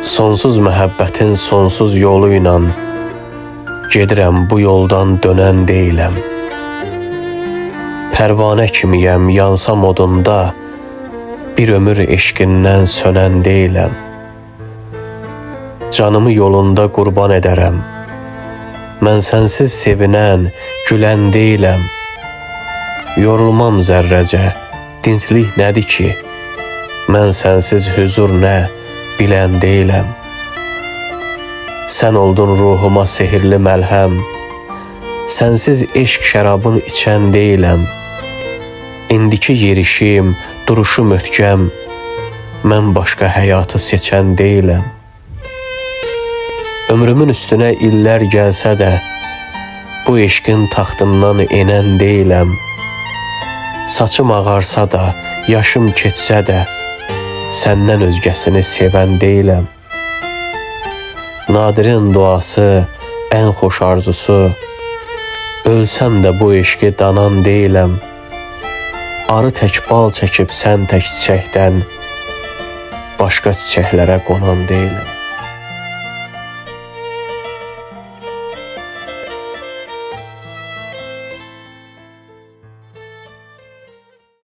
Sonsuz məhəbbətin sonsuz yolu ilə gedirəm, bu yoldan dönən deyiləm. Pərvanə kimiyəm, yansam odunda, bir ömür eşqindən sönən deyiləm. Canımı yolunda qurban edərəm, mən sənsiz sevinən, gülən deyiləm. Yorulmam zərrəcə, dinclik nədir ki, mən sənsiz hüzur nə, bilən deyiləm. Sən oldun ruhuma sehirli məlhəm, sənsiz eşq şərabın içən deyiləm. İndiki yerişim, duruşum ötkəm, mən başqa həyatı seçən deyiləm. Ömrümün üstünə illər gəlsə də, bu eşqin taxtından enən deyiləm. Saçım ağarsa da, yaşım keçsə də, səndən özgəsini sevən deyiləm. Nadirin duası, ən xoş arzusu, ölsəm də bu eşqi danan deyiləm. Arı tək bal çəkib sən tək çiçəkdən, başqa çiçəklərə qonan deyiləm.